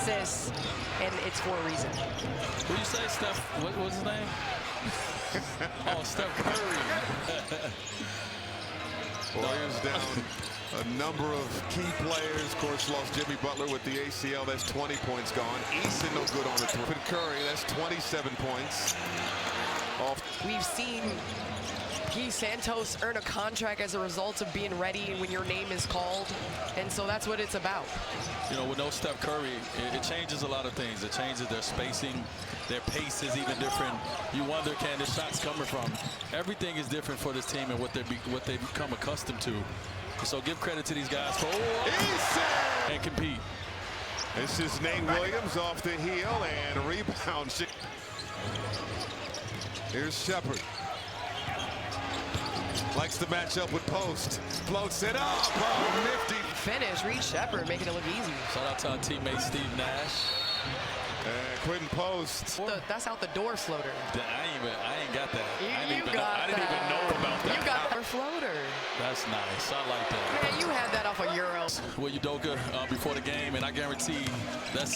assists, and it's for a reason. What do you say, Steph? What was his name? Oh, Steph Curry. Warriors down a number of key players. Of course, lost Jimmy Butler with the ACL. That's 20 points gone. Eason no good on the three. Curry, that's 27 points. We've seen Guy Santos earn a contract as a result of being ready when your name is called, and so that's what it's about. You know, with no Steph Curry, it changes a lot of things. It changes their spacing, their pace is even different. You wonder, can the shots coming from? Everything is different for this team and what they become accustomed to. So give credit to these guys for and compete. This is Nate Williams off the heel and rebound. Here's Shepherd. Likes to match up with Post. Floats it up. Oh, nifty finish. Reed Shepherd making it look easy. Shout out to our teammate Steve Nash. Quentin Post. That's out the door floater. I ain't got that. I didn't You even know about that. You got our floater. That's nice. I like that. Man, you had that off a Euro. With Udoka before the game, and I guarantee that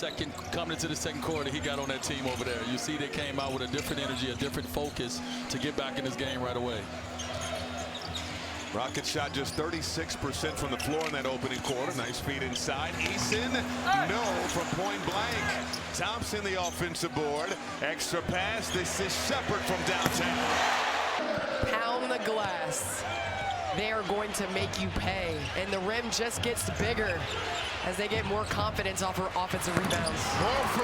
coming into the second quarter, he got on that team over there. You see they came out with a different energy, a different focus to get back in this game right away. Rockets shot just 36% from the floor in that opening quarter. Nice feed inside. Eason, no from point blank. Thompson, the offensive board. Extra pass. This is Shepherd from downtown. Pound the glass. They are going to make you pay. And the rim just gets bigger as they get more confidence off her offensive rebounds.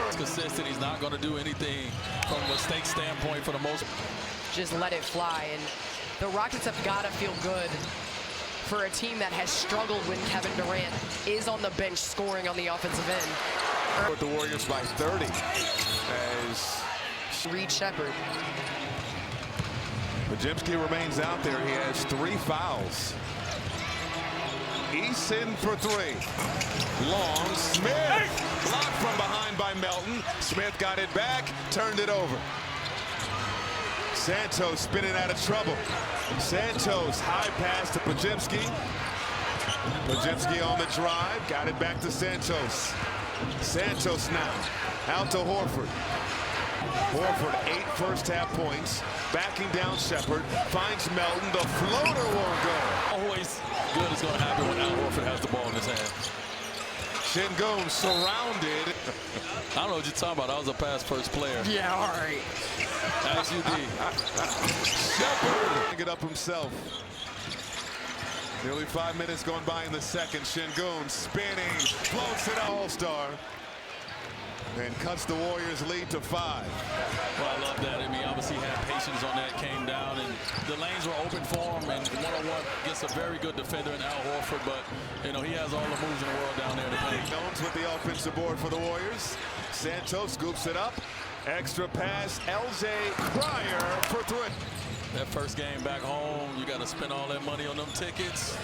He's consistent. He's not going to do anything from a mistake standpoint for the most. Just let it fly. And the Rockets have got to feel good for a team that has struggled when Kevin Durant is on the bench scoring on the offensive end. With the Warriors by 30 as Reed Shepherd. Podziemski remains out there. He has 3 fouls. Eason for 3. Long. Smith. Blocked from behind by Melton. Smith got it back. Turned it over. Santos spinning out of trouble. Santos high pass to Podziemski. Podziemski on the drive. Got it back to Santos. Santos now out to Horford. Horford 8 first half points. Backing down Shepherd. Finds Melton. The floater won't go. Always good is going to happen when Al Horford has the ball in his hand. Sengun surrounded. I don't know what you're talking about. I was a pass first player. Yeah, all right. As you did. Shepherd. Get up himself. Nearly 5 minutes gone by in the second. Sengun spinning. Floats it All-Star. And cuts the Warriors lead to 5. Well, I love that. I mean, obviously he had patience on that, came down, and the lanes were open for him, and one-on-one gets a very good defender in Al Horford, but, you know, he has all the moves in the world down there to play. Jones with the offensive board for the Warriors. Santos scoops it up. Extra pass. LJ Cryer for 3. That first game back home, you got to spend all that money on them tickets.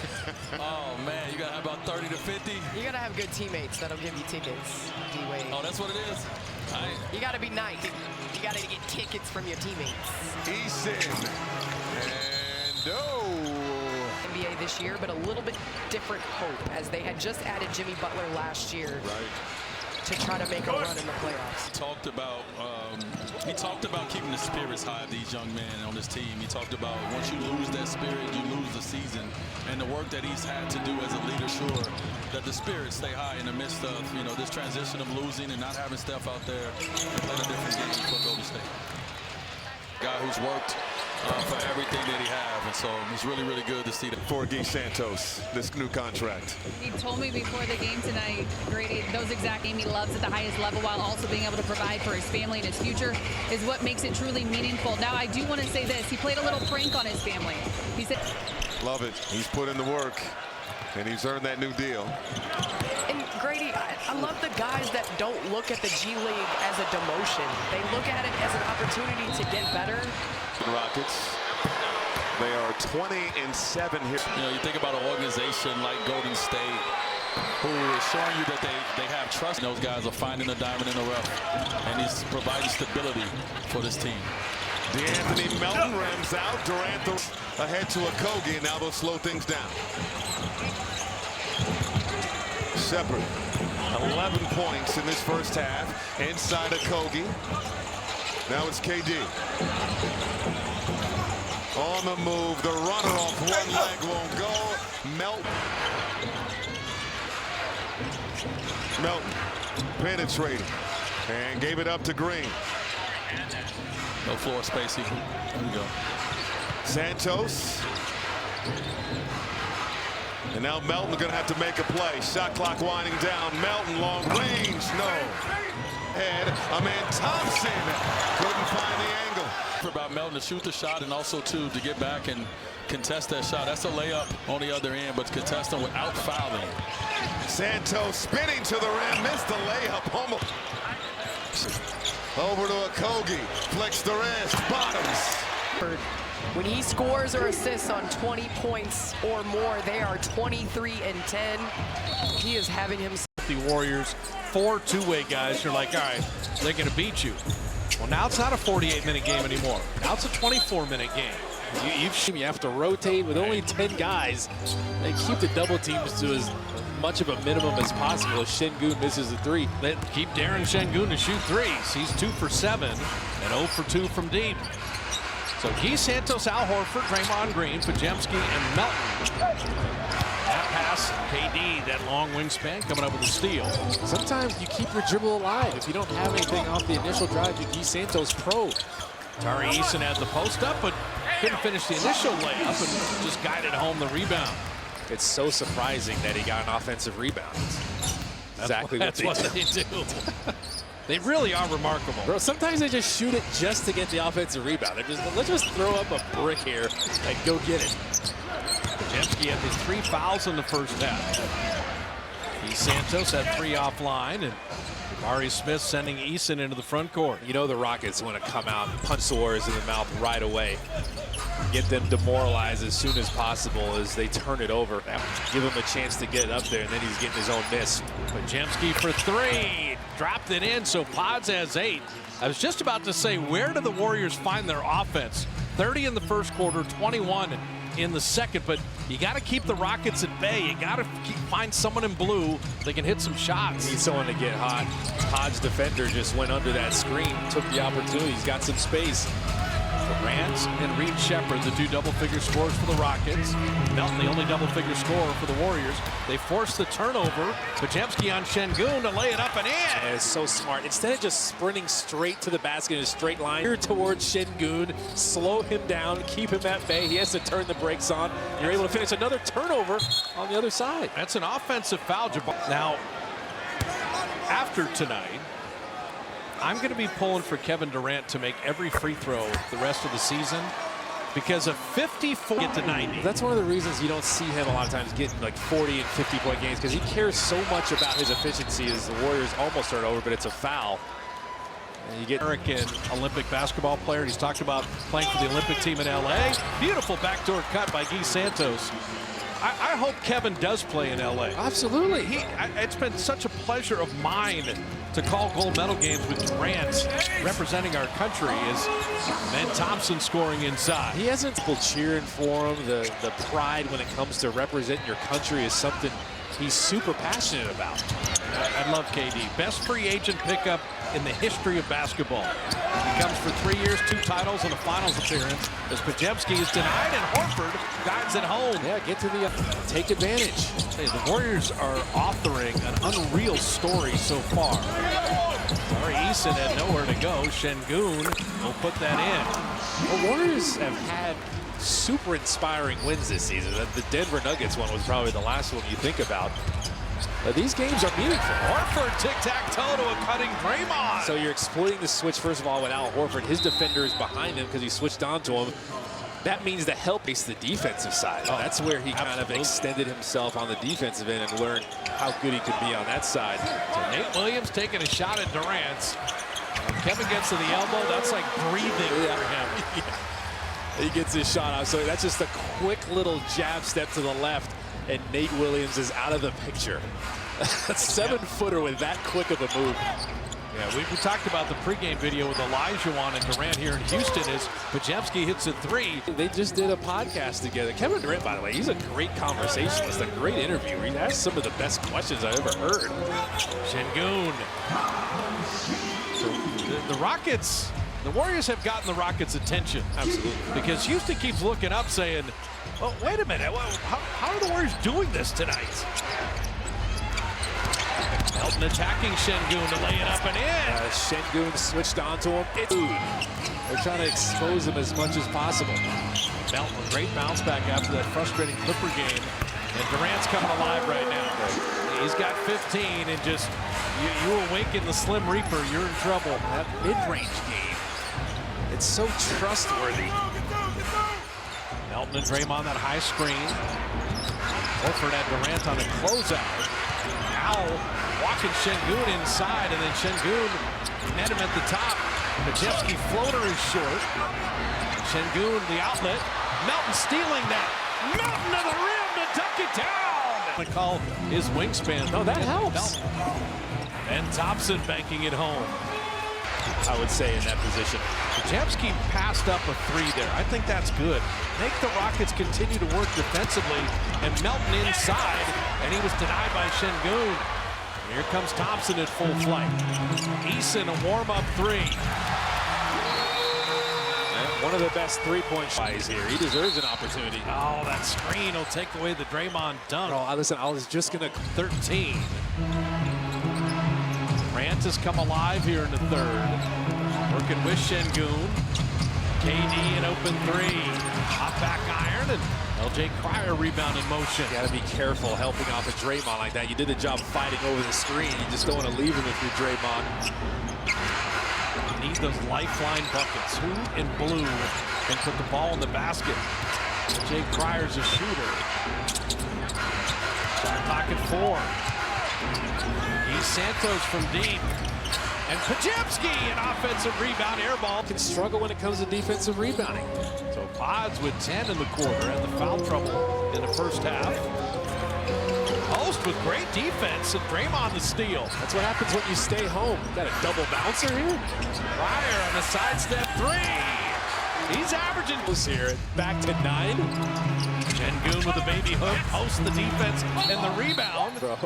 Oh, man, you got to have about 30 to 50. You got to have good teammates that'll give you tickets, D-Wade. Oh, that's what it is? You got to be nice. You got to get tickets from your teammates. Eason. And no. NBA this year, but a little bit different hope as they had just added Jimmy Butler last year. Right. To try to make a run in the playoffs. He talked about keeping the spirits high of these young men on this team. He talked about once you lose that spirit, you lose the season. And the work that he's had to do as a leader, sure, that the spirits stay high in the midst of, you know, this transition of losing and not having Steph out there and playing a different game for Golden State. Guy who's worked for everything that he has, and so it's really, really good to see that. For Guy Santos, this new contract. He told me before the game tonight, Grady, those exact game he loves at the highest level while also being able to provide for his family and his future is what makes it truly meaningful. Now, I do want to say this. He played a little prank on his family. He said, love it. He's put in the work, and he's earned that new deal. And Grady, I love the guys that don't look at the G League as a demotion. They look at it as an opportunity to get better. Rockets, they are 20-7 here. You know, you think about an organization like Golden State, who is showing you that they have trust. Those guys are finding the diamond in the rough, and he's providing stability for this team. DeAnthony Melton rims out. Durant ahead to Okogie, and now they'll slow things down. Shepherd 11 points in this first half. Inside of Kogi. Now it's KD. On the move. The runner off one leg won't go. Melton penetrating and gave it up to Green. No floor space. There we go. Santos. And now Melton's going to have to make a play. Shot clock winding down. Melton, long range, no. And Amen Thompson couldn't find the angle. About Melton to shoot the shot and also to get back and contest that shot. That's a layup on the other end, but contesting without fouling. Santos spinning to the rim, missed the layup. Almost. Over to Okogie, flicks the wrist, bottoms. When he scores or assists on 20 points or more, they are 23 and 10. He is having himself. The Warriors, 4 two-way guys. You're like, all right, they're going to beat you. Well, now it's not a 48-minute game anymore. Now it's a 24-minute game. You have to rotate with only 10 guys. They keep the double teams to as much of a minimum as possible if Şengün misses a three. They keep Darren Şengün to shoot threes. He's 2 for 7 and 0 for 2 from deep. So Guy Santos, Al Horford, Draymond Green, Podziemski, and Melton. That pass, KD, that long wingspan, coming up with a steal. Sometimes you keep your dribble alive. If you don't have anything off the initial drive, you Guy Santos pro. Tari Eason had the post up, but couldn't finish the initial layup and just guided home the rebound. It's so surprising that he got an offensive rebound. Exactly what they do. They really are remarkable. Bro, sometimes they just shoot it just to get the offensive rebound. They're just, let's just throw up a brick here and go get it. Podziemski had his 3 fouls in the first half. Guy Santos had 3 offline, and Jabari Smith sending Eason into the front court. You know the Rockets want to come out and punch the Warriors in the mouth right away. Get them demoralized as soon as possible as they turn it over. Give him a chance to get it up there, and then he's getting his own miss. Podziemski for 3. Dropped it in, so Pods has 8. I was just about to say, where do the Warriors find their offense? 30 in the first quarter, 21 in the second, but you got to keep the Rockets at bay. You got to find someone in blue that can hit some shots. Need someone to get hot. Pod's defender just went under that screen, took the opportunity. He's got some space. Durant and Reed Shepherd, the 2 double-figure scores for the Rockets. Melton, the only double-figure scorer for the Warriors. They forced the turnover. Podziemski on Şengün to lay it up and in. Yeah, it's so smart. Instead of just sprinting straight to the basket in a straight line, here towards Şengün, slow him down, keep him at bay. He has to turn the brakes on. You're able to finish another turnover on the other side. That's an offensive foul. Now, after tonight, I'm going to be pulling for Kevin Durant to make every free throw the rest of the season because of 54 get to 90. That's one of the reasons you don't see him a lot of times getting like 40 and 50-point games, because he cares so much about his efficiency as the Warriors almost turn over, but it's a foul. And you get American Olympic basketball player. He's talked about playing for the Olympic team in LA. Beautiful backdoor cut by Guy Santos. I hope Kevin does play in LA. Absolutely. It's been such a pleasure of mine to call gold medal games with Durant representing our country. As Amen Thompson scoring inside. He hasn't people cheering for him. The pride when it comes to representing your country is something he's super passionate about. I love KD. Best free agent pickup in the history of basketball. He comes for 3 years, 2 titles, and a finals appearance as Podziemski is denied and Horford guides it home. Yeah, get to the take advantage. Hey, the Warriors are authoring an unreal story so far. Tari Eason had nowhere to go. Şengün will put that in. The Warriors have had super inspiring wins this season. The Denver Nuggets one was probably the last one you think about. These games are meaningful. Horford tic-tac-toe to a cutting Draymond. So you're exploiting the switch, first of all, with Al Horford. His defender is behind him because he switched onto him. That means the help is the defensive side. That's where he kind of extended himself on the defensive end and learned how good he could be on that side. So Nate Williams taking a shot at Durant. Kevin gets to the elbow. That's like breathing for him. He gets his shot out. So that's just a quick little jab step to the left, and Nate Williams is out of the picture. A 7-footer with that quick of a move. Yeah, we talked about the pregame video with Olajuwon and Durant here in Houston as Podziemski hits a three. They just did a podcast together. Kevin Durant, by the way, he's a great conversationalist, a great interviewer. He asks some of the best questions I've ever heard. Sengun. The Rockets, the Warriors have gotten the Rockets' attention. Absolutely. Because Houston keeps looking up saying, well, wait a minute, how are the Warriors doing this tonight? Melton attacking Sengun to lay it up and in. Sengun switched onto him. They're trying to expose him as much as possible. Melton, a great bounce back after that frustrating Clipper game. And Durant's coming alive right now. He's got 15 and just, you awaken the Slim Reaper, you're in trouble. That mid-range game, it's so trustworthy. Melton and Draymond, that high screen. Horford had Durant on a closeout. Now walking Sengun inside, and then Sengun met him at the top. Podziemski floater is short. Sengun, the outlet. Melton stealing that. Melton to the rim to dunk it down. To call his wingspan. No, that helps. And Thompson banking it home. I would say in that position. Podziemski passed up a three there. I think that's good. Make the Rockets continue to work defensively, and Melton inside, and he was denied by Sengun. Here comes Thompson at full flight. Eason, a warm-up three. And one of the best three-point shots here. He deserves an opportunity. Oh, that screen will take away the Draymond dunk. Oh, listen, I was just going to... 13. Durant has come alive here in the third. Working with Sengun. KD an open three. Hot back iron, and LJ Cryer rebound in motion. You got to be careful helping off a Draymond like that. You did a job fighting over the screen. You just don't want to leave him if you're Draymond. You need those lifeline buckets. Who in blue can put the ball in the basket? LJ Cryer's a shooter. Shot clock at 4. He's Santos from deep. And Podziemski, an offensive rebound, air ball. Can struggle when it comes to defensive rebounding. So Pods with 10 in the quarter and the foul trouble in the first half. Post with great defense and Draymond the steal. That's what happens when you stay home. Got a double bouncer here. Cryer on the sidestep three. He's averaging this here. Back to 9. Sengun with the baby hook, posts the defense and the rebound. Bro.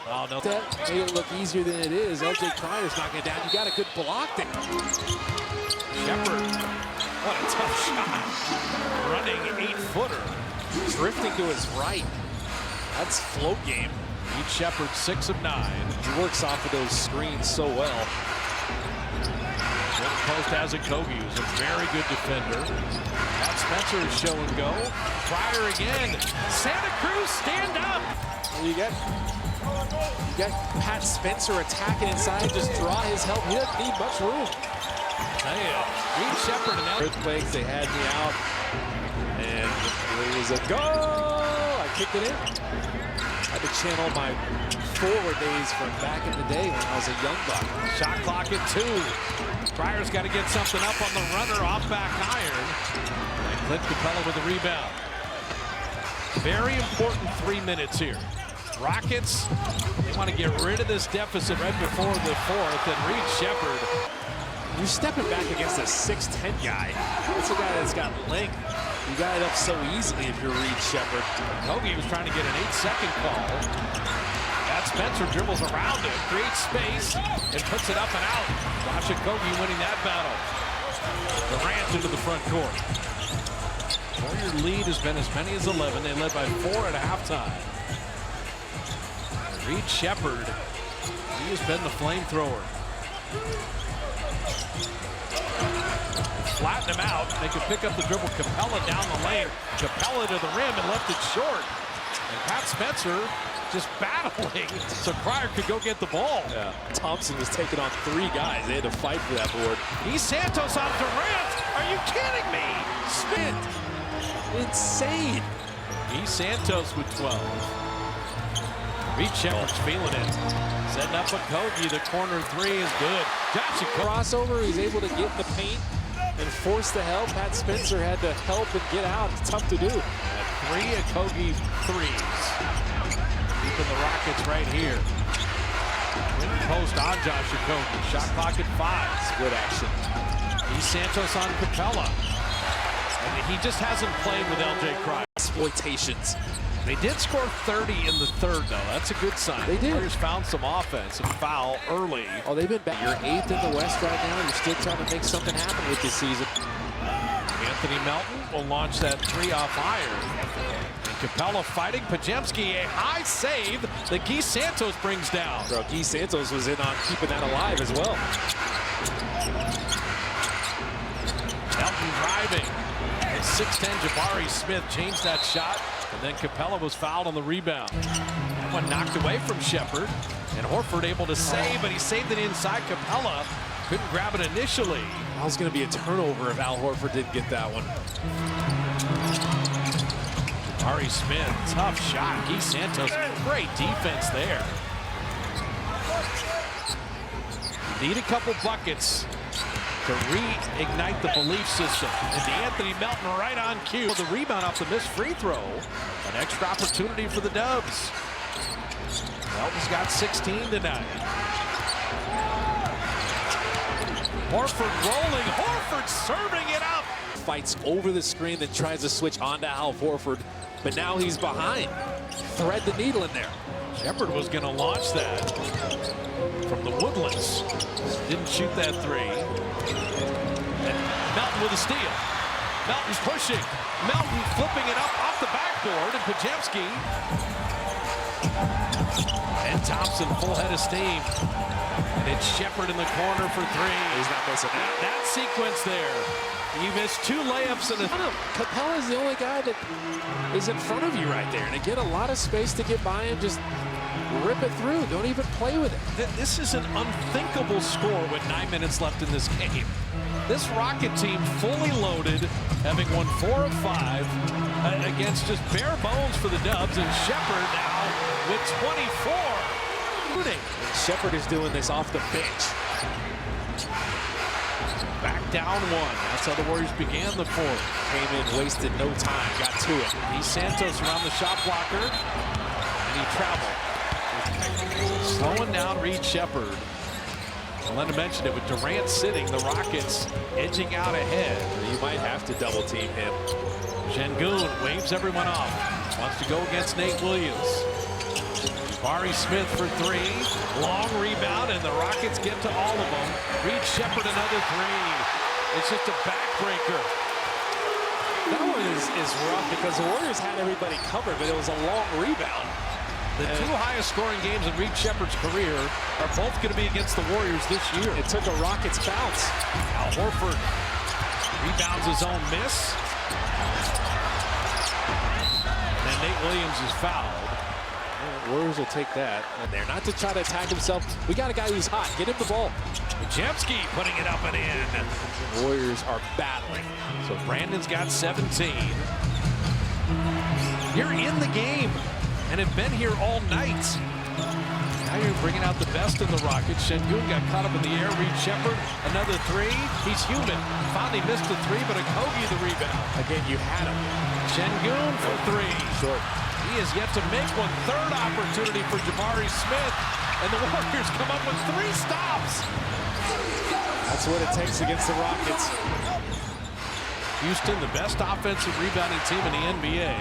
Oh, no. That made it look easier than it is. LJ Cryer's knocking it down. You got a good block there. Shepard, what a tough shot. Running 8-footer. Drifting to his right. That's float game. Reed Shepard, 6 of 9. He works off of those screens so well. Post has a Kogi, who's a very good defender. Pat Spencer is show and go. Cryer again. Santa Cruz, stand up. You got Pat Spencer attacking inside. Just draw his help. He doesn't need much room. Reed Shepard and Earthquakes, they had me out. And it was a goal. I kicked it in. I had to channel my forward days from back in the day when I was a young buck. Shot clock at 2. Cryer's got to get something up on the runner, off back iron. And Clint Capella with the rebound. Very important 3 minutes here. Rockets, they want to get rid of this deficit right before the 4th, and Reed Shepard. You're stepping back against a 6'10" guy. That's a guy that's got length. You got it up so easily if you're Reed Shepard. Kogi was trying to get an 8-second call. Pat Spencer dribbles around it, creates space, and puts it up and out. Watching Kogi winning that battle. Durant into the front court. Warrior lead has been as many as 11. They led by 4 at halftime. Reed Shepard, he has been the flamethrower. Flatten him out. They can pick up the dribble. Capella down the lane. Capella to the rim and left it short. And Pat Spencer just battling so Cryer could go get the ball. Yeah. Thompson was taking on 3 guys. They had to fight for that board. He's Santos on Durant. Are you kidding me? Spin. Insane. He's Santos with 12. Reed Shepard's feeling it. Setting up a Kogi. The corner 3 is good. Josh crossover. He's able to get in the paint and force the help. Pat Spencer had to help and get out. It's tough to do. 3 at Kogi threes. Keeping the Rockets right here. Post on Josh Okogie. Shot clock at 5. Good action. He's Santos on Capella. And he just hasn't played with LJ Cryer. Exploitations. They did score 30 in the third, though. That's a good sign. They did. Warriors found some offense and foul early. Oh, they've been back. You're 8th in the West right now. You're still trying to make something happen with this season. Anthony Melton will launch that 3 off iron. And Capella fighting Podziemski. A high save that Guy Santos brings down. Bro, Guy Santos was in on keeping that alive as well. Melton driving. And 6'10 Jabari Smith changed that shot. And then Capella was fouled on the rebound. That one knocked away from Shepherd. And Horford able to save, but he saved it inside. Capella couldn't grab it initially. That was going to be a turnover if Al Horford didn't get that one. Jabari Smith, tough shot. Guy Santos, great defense there. Need a couple buckets to reignite the belief system. And Anthony Melton right on cue. The rebound off the missed free throw. An extra opportunity for the Dubs. Melton's got 16 tonight. Horford rolling. Horford serving it up. Fights over the screen, then tries to switch onto Al Horford. But now he's behind. Thread the needle in there. Shepherd was going to launch that from the Woodlands. Didn't shoot that 3. And Melton with a steal. Melton pushing. Melton flipping it up off the backboard. And Podziemski. And Thompson, full head of steam. And it's Shepherd in the corner for 3. He's not missing that. That sequence there. You missed 2 layups and a... Capella's the only guy that is in front of you right there. And to get a lot of space to get by him, just rip it through. Don't even play with it. This is an unthinkable score with 9 minutes left in this game. This Rocket team fully loaded, having won 4 of 5 against just bare bones for the Dubs, and Shepherd now with 24. And Shepherd is doing this off the bench. Back down 1. That's how the Warriors began the 4th. Came in, wasted no time, got to it. He's Santos around the shot blocker, and he traveled. Slowing down Reed Shepherd. Melinda mentioned it with Durant sitting, the Rockets edging out ahead. You might have to double team him. Şengün waves everyone off. Wants to go against Nate Williams. Jabari Smith for 3. Long rebound, and the Rockets get to all of them. Reed Shepherd another 3. It's just a backbreaker. That one is rough because the Warriors had everybody covered, but it was a long rebound. The 2 highest scoring games in Reed Shepherd's career are both going to be against the Warriors this year. It took a Rockets bounce. Al Horford rebounds his own miss. And Nate Williams is fouled. Warriors will take that. And they're not to try to attack himself. We got a guy who's hot. Get him the ball. Podziemski putting it up and in. Warriors are battling. So Brandon's got 17. You're in the game and have been here all night. Now you're bringing out the best in the Rockets. Şengün got caught up in the air. Reed Shepherd, another 3. He's human. Finally missed a 3, but Okogie the rebound. Again, you had him. Şengün for 3. Short. He has yet to make one. 3rd opportunity for Jabari Smith. And the Warriors come up with 3 stops. That's what it takes against the Rockets. Houston, the best offensive rebounding team in the NBA.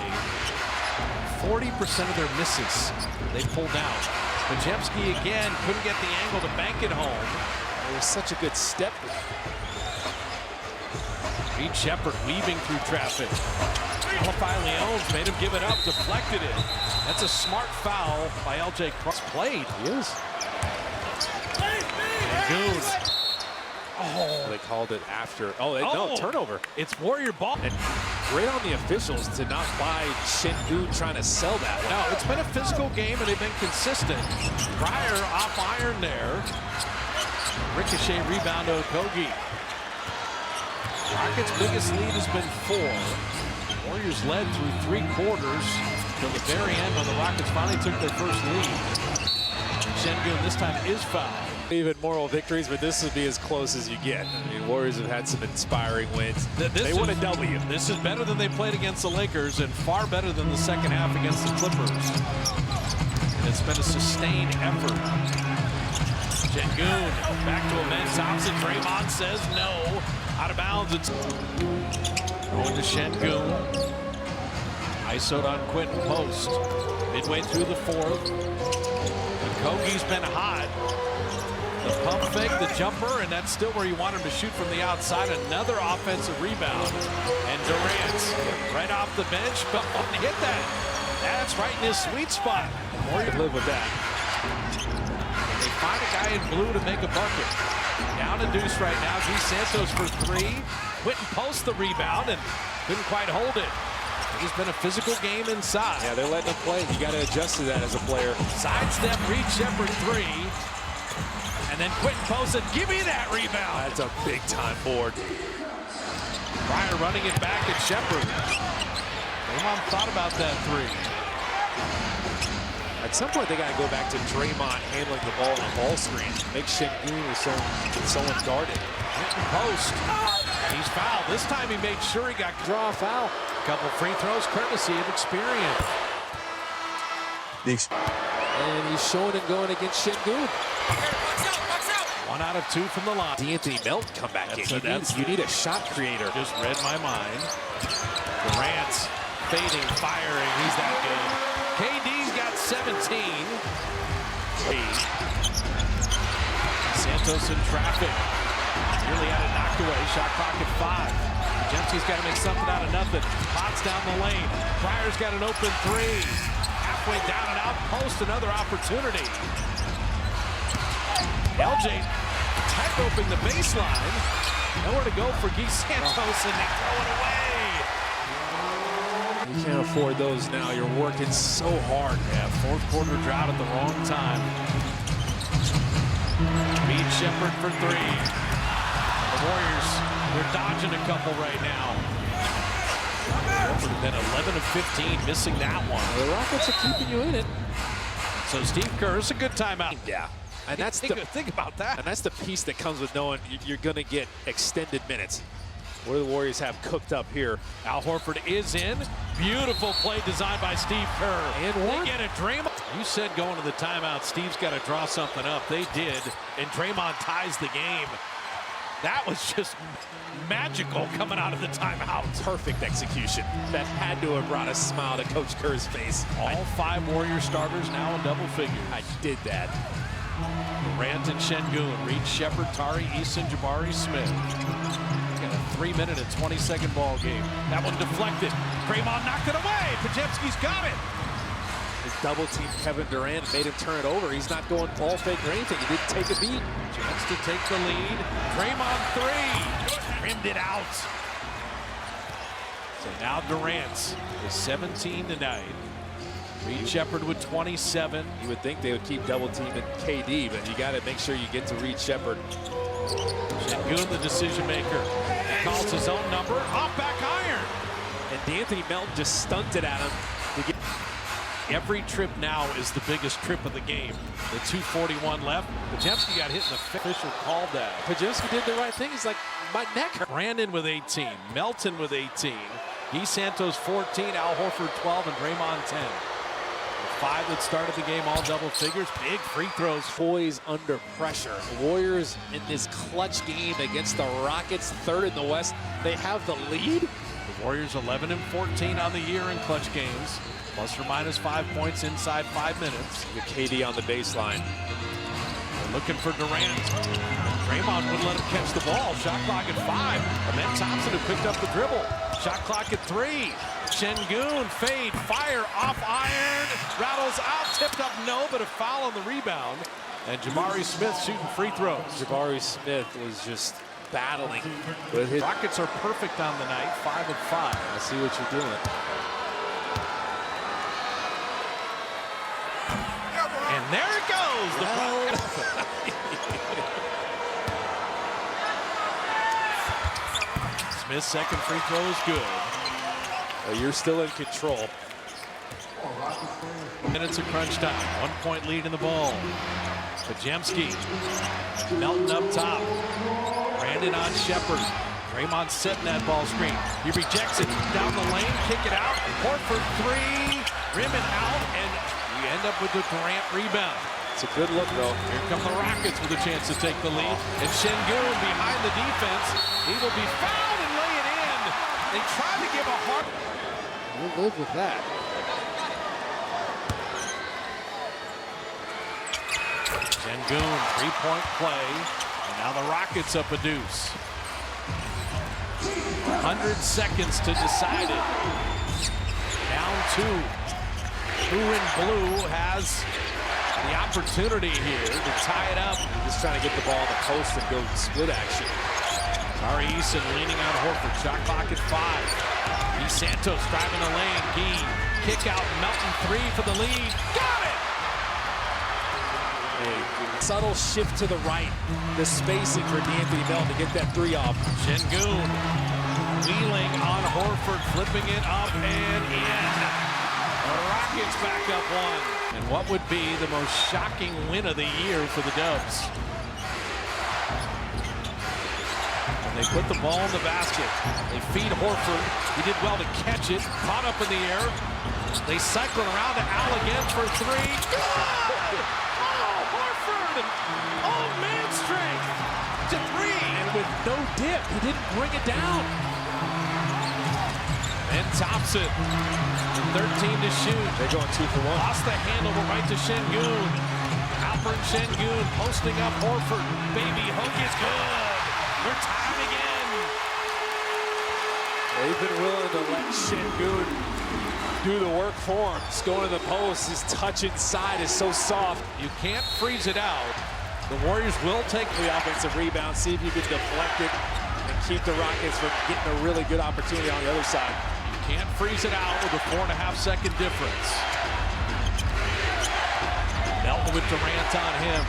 40% of their misses they pulled out. Podziemski again couldn't get the angle to bank it home. It was such a good step. Reed Shepherd weaving through traffic. Malachi Leones made him give it up, deflected it. That's a smart foul by LJ Cross. Played. He is. Good. Oh, they called it after. No, turnover. It's Warrior ball. And great on the officials to not buy Şengün trying to sell that one. No, it's been a physical game and they've been consistent. Cryer off iron there. Ricochet rebound to Okogie. Rockets' biggest lead has been 4. Warriors led through 3 quarters till the very end when the Rockets finally took their first lead. Şengün this time is fouled. Even moral victories, but this would be as close as you get. I mean, Warriors have had some inspiring wins. They won a W. This is better than they played against the Lakers and far better than the second half against the Clippers. And it's been a sustained effort. Şengün back to Amen Thompson. Draymond says no. Out of bounds. It's going to Şengün. ISO'd on Quinton Post. Midway through the fourth. Okogie's been hot. The pump fake, the jumper, and that's still where you want him to shoot from the outside. Another offensive rebound. And Durant right off the bench, but hit that. That's right in his sweet spot. Warriors live with that. They find a guy in blue to make a bucket. Down a deuce right now. G. Santos for three. Quinton Post the rebound and couldn't quite hold it. It's been a physical game inside. Yeah, they're letting him play. You got to adjust to that as a player. Sidestep, Reed Sheppard three. And then Quinton Post said, give me that rebound. That's a big-time board. Pryor running it back at Sheppard. Draymond thought about that three. At some point, they got to go back to Draymond handling the ball on the ball screen. Make Şengün is so unguarded. Quinton Post. He's fouled. This time he made sure he got Draw a foul. a couple free throws courtesy of experience. And he's showing and going against Şengün. 1 out of 2 from the line. D'Anthony Melton come back in. You need a shot creator. Just read my mind. Durant fading, firing. He's that good. KD's got 17. Santos in traffic. Really had it knocked away. Shot clock at 5. Podziemski's got to make something out of nothing. Potts down the lane. Pryor's got an open three. Halfway down and out. Post another opportunity. LJ tight roping the baseline. Nowhere to go for G. Santos, and they throw it away. You can't afford those now. You're working so hard. Yeah, fourth quarter drought at the wrong time. Reed Sheppard for three. The Warriors, they're dodging a couple right now. Then 11 of 15, missing that one. The Rockets are keeping you in it. So Steve Kerr, it's a good timeout. Yeah. And that's think about that. And that's the piece that comes with knowing you're going to get extended minutes. What do the Warriors have cooked up here? Al Horford is in. Beautiful play designed by Steve Kerr. And they one. get a Draymond. You said going to the timeout, Steve's got to draw something up. They did, and Draymond ties the game. That was just magical coming out of the timeout. Perfect execution. That had to have brought a smile to Coach Kerr's face. All 5 Warrior starters now in double figures. I did that. Durant and Şengün, Reed Sheppard, Tari Eason, Jabari Smith. Got a 3-minute and 20-second ball game. That one deflected. Draymond knocked it away. Podziemski's got it. His double team Kevin Durant made him turn it over. He's not going ball fake or anything. He didn't take a beat. Chance to take the lead. Draymond three. Rimmed it out. So now Durant is 17 tonight. Reed Sheppard with 27. You would think they would keep double teaming KD, but you got to make sure you get to Reed Sheppard. Şengün, the decision maker. He calls his own number. Off back iron. And D'Anthony Melton just stunted at him. To get Every trip now is the biggest trip of the game. The 2:41 left. Podziemski got hit in the official called that. Podziemski did the right thing. He's like, my neck hurt. Brandon with 18. Melton with 18. G. Santos 14. Al Horford 12. And Draymond 10. The 5 that started the game all double figures. Big free throws. Poise under pressure. The Warriors in this clutch game against the Rockets, 3rd in the West. They have the lead. The Warriors 11 and 14 on the year in clutch games. Plus or minus 5 points inside 5 minutes. With KD on the baseline. They're looking for Durant. Draymond wouldn't let him catch the ball. Shot clock at 5. Amen Thompson who picked up the dribble. Shot clock at 3. Şengün, fade, fire, off iron. Rattles out, tipped up, no, but a foul on the rebound. And Jabari Smith shooting free throws. Jabari Smith was just battling with his... Rockets are perfect on the night, 5 of 5. I see what you're doing. And there it goes. The Smith's second free throw is good. Well, you're still in control. Minutes of crunch time. 1 point lead in the ball. Podziemski. Melton up top. Brandon on Sheppard. Draymond setting that ball screen. He rejects it down the lane. Kick it out. Horford three. Rim it out. And we end up with the Durant rebound. It's a good look, though. Here come the Rockets with a chance to take the lead. And Şengün behind the defense. He will be fouled and lay it in. They tried to give a hard... We'll live with that. Şengün, three-point play. And now the Rockets up a deuce. 100 seconds to decide it. Down 2. Who in blue has the opportunity here to tie it up. Just trying to get the ball on the post and go split action. Tari Eason leaning on Horford. Shot clock at 5. Santos driving the lane. Gee, kick out. Melton 3 for the lead. Got it! A subtle shift to the right. The spacing for D'Anthony Melton to get that 3 off. Şengün wheeling on Horford, flipping it up and in. The Rockets back up 1. And what would be the most shocking win of the year for the Dubs? And they put the ball in the basket. They feed Horford. He did well to catch it. Caught up in the air. They cycle around to Al again for 3. Good! Oh, Horford! Old man strength to 3. And with no dip, he didn't bring it down. And Thompson, 13 to shoot. They're going 2 for 1. Lost the handle, but right to Şengün. Alperen Şengün posting up Horford. Baby hook is good. They're tied again. They've been willing to let Şengün do the work for him. Just going to the post. His touch inside is so soft. You can't freeze it out. The Warriors will take The offensive rebound. See if you can deflect it and keep the Rockets from getting a really good opportunity on the other side. Can't freeze it out with a 4.5-second difference. Melton with Durant on him.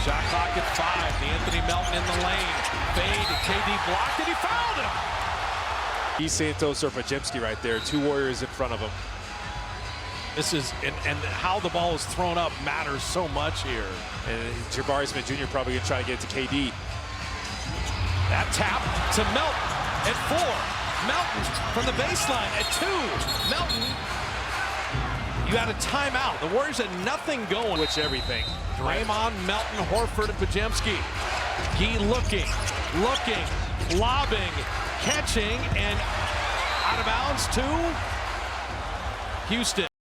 Shot clock at 5. D'Anthony Melton in the lane. Fade. KD blocked and he fouled him. He's Santos or Podziemski right there. 2 Warriors in front of him. This is, and how the ball is thrown up matters so much here. And Jabari Smith Jr. probably going to try to get it to KD. That tap to Melton at 4. Melton from the baseline at 2. Melton, you had a timeout. The Warriors had nothing going. Which everything. Draymond, Melton, Horford, and Podziemski. Gee looking, lobbing, catching, and out of bounds to Houston.